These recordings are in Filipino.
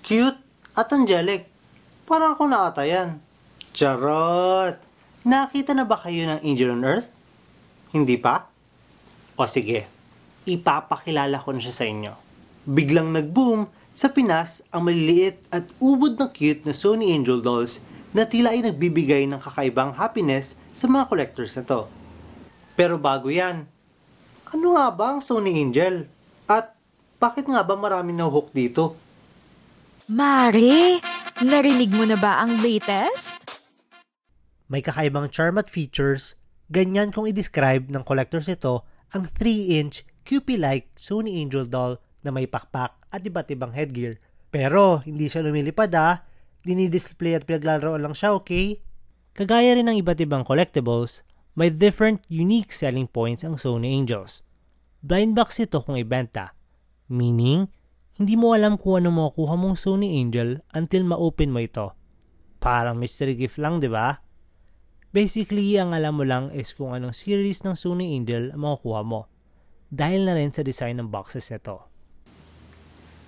Cute at angelic. Parang ako na ata yan. Charot! Nakita na ba kayo ng Angel on Earth? Hindi pa? O sige, ipapakilala ko na siya sa inyo. Biglang nag-boom sa Pinas ang maliliit at ubod na cute na Sony Angel dolls na tila ay nagbibigay ng kakaibang happiness sa mga collectors na to. Pero bago yan, ano nga ba ang Sony Angel? At bakit nga ba marami na hook dito? Mare, narinig mo na ba ang latest? May kakaibang charm at features, ganyan kung i-describe ng collectors ito ang 3-inch Kewpie-like Sony Angel doll na may pakpak at iba't ibang headgear. Pero hindi siya lumilipad dinidisplay at pinaglalaroan lang siya, okay? Kagaya rin ng iba't ibang collectibles, may different unique selling points ang Sony Angels. Blind box ito kung ibenta, meaning hindi mo alam kung ano makukuha mong Sony Angel until ma-open mo ito. Parang mystery gift lang, di ba? Basically, ang alam mo lang is kung anong series ng Sony Angel ang makukuha mo. Dahil na rin sa design ng boxes nito.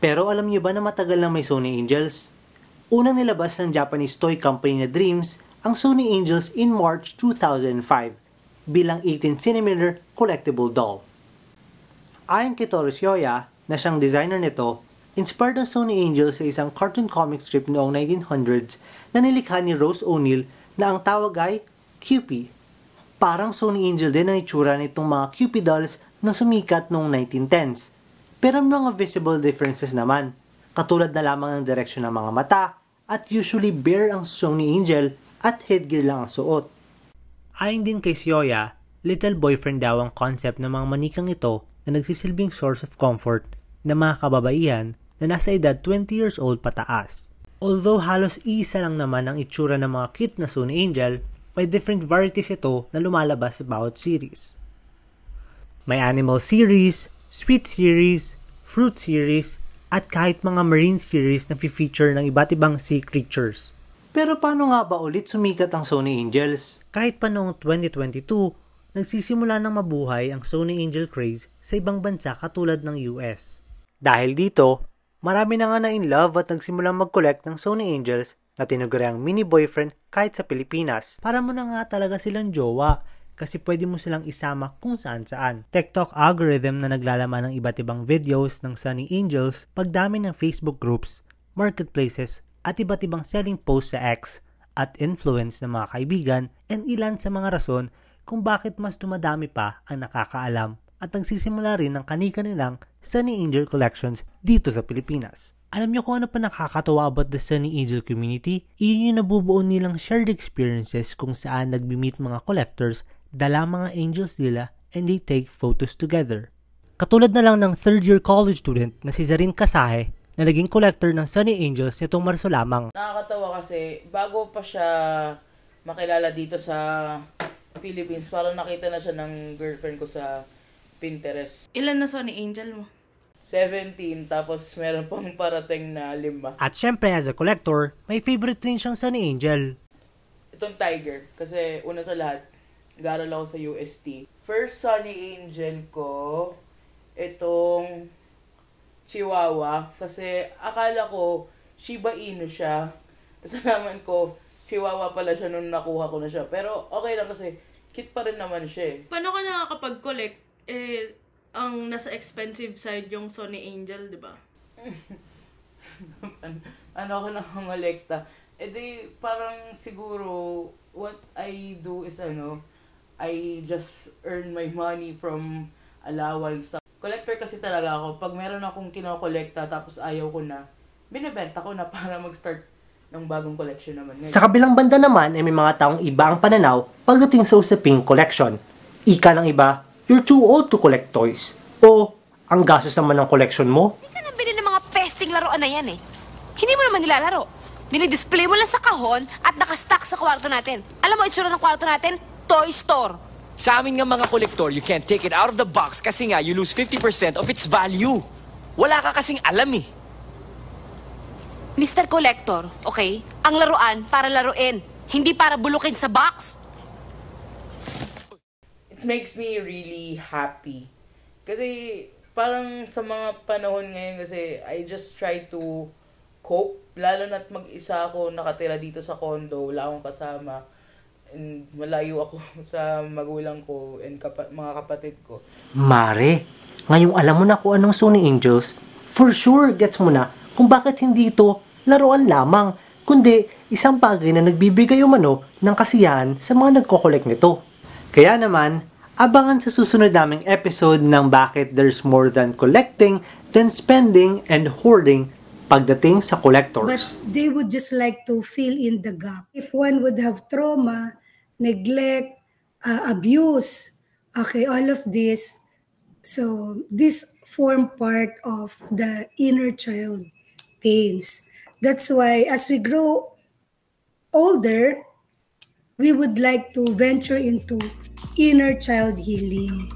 Pero alam niyo ba na matagal na may Sony Angels? Unang nilabas ng Japanese toy company na Dreams ang Sony Angels in March 2005 bilang 18cm collectible doll. Ayon kay Toru Shioya, na siyang designer nito, inspired ang Sony Angel sa isang cartoon comic strip noong 1900s na nilikha ni Rose O'Neil na ang tawag ay Kewpie. Parang Sony Angel din ang itsura nitong mga Kewpie dolls na sumikat noong 1910s. Pero may mga visible differences naman, katulad na lamang ng direksyon ng mga mata at usually bare ang Sony Angel at headgear lang ang suot. Ayon din kay Shioya, little boyfriend daw ang concept ng mga manikang ito na nagsisilbing source of comfort na mga kababaihan na nasa edad 20 years old pataas. Although halos isa lang naman ang itsura ng mga cute na Sony Angel, may different varieties ito na lumalabas sa bawat series. May animal series, sweet series, fruit series, at kahit mga marine series na feature ng iba't ibang sea creatures. Pero paano nga ba ulit sumikat ang Sony Angels? Kahit pa noong 2022, nagsisimula ng mabuhay ang Sony Angel craze sa ibang bansa katulad ng US. Dahil dito, marami na nga na in love at nagsimulang mag-collect ng Sony Angels na tinuguriang mini boyfriend kahit sa Pilipinas. Para mo na nga talaga silang jowa kasi pwede mo silang isama kung saan-saan. TikTok algorithm na naglalaman ng iba't ibang videos ng Sony Angels, pagdami ng Facebook groups, marketplaces, at iba't ibang selling posts sa X at influence ng mga kaibigan and ilan sa mga rason kung bakit mas dumadami pa ang nakakaalam at nagsisimula rin ng kani-kanilang Sony Angel collections dito sa Pilipinas. Alam niyo kung ano pa nakakatawa about the Sony Angel community? Iyon yung nabubuo nilang shared experiences kung saan nagbi-meet mga collectors, dala mga angels nila, and they take photos together. Katulad na lang ng third-year college student na si Zarin Kasahe na naging collector ng Sony Angels nitong Marso lamang. Nakakatawa kasi bago pa siya makilala dito sa Philippines, parang nakita na siya ng girlfriend ko sa Pinterest. Ilan na Sony Angel mo? 17, tapos meron pang parating na 5. At syempre as a collector, may favorite rin siyang Sony Angel. Itong Tiger, kasi una sa lahat, nag-aaral ako sa UST. First Sony Angel ko, itong Chihuahua, kasi akala ko Shiba Inu siya. Tapos naman ko, Chihuahua pala siya nung nakuha ko na siya. Pero okay lang kasi cute pa rin naman siya. Paano ka nakakapag-collect? Ang nasa expensive side yung Sony Angel, di ba? Ano ako nakamolekta? Di parang siguro what I do is I just earn my money from allowance. Collector kasi talaga ako. Pag meron akong kinokolekta tapos ayaw ko na, binibenta ko na para mag-start ng bagong collection naman. Ngayon. Sa kabilang banda naman ay may mga taong iba ang pananaw pagdating sa usaping collection. Ika ng iba, you're too old to collect toys. O, ang gastos naman ng collection mo. Hindi ka nabili ng mga pesting laruan na yan eh. Hindi mo naman nilalaro. Dinidisplay mo lang sa kahon at nakastock sa kwarto natin. Alam mo itsura ng kwarto natin? Toy store. Sa amin nga mga kolektor, you can't take it out of the box kasi nga you lose 50% of its value. Wala ka kasing alam eh. Mr. Collector, okay? Ang laruan para laruin, hindi para bulukin sa box. It makes me really happy. Kasi parang sa mga panahon ngayon kasi I just try to cope. Lalo na't mag-isa ako nakatira dito sa condo, wala akong kasama. And malayo ako sa magulang ko and mga kapatid ko. Mare, ngayong alam mo na kung anong Sony Angels, for sure gets mo na kung bakit hindi ito laruan lamang, kundi isang bagay na nagbibigay umano ng kasiyahan sa mga nagko-collect nito. Kaya naman, abangan sa susunod naming episode ng Bakit There's More Than Collecting Than Spending and Hoarding pagdating sa collectors. But they would just like to fill in the gap. If one would have trauma, neglect, abuse, okay, all of this, so this form part of the inner child pains. That's why as we grow older, we would like to venture into inner child healing.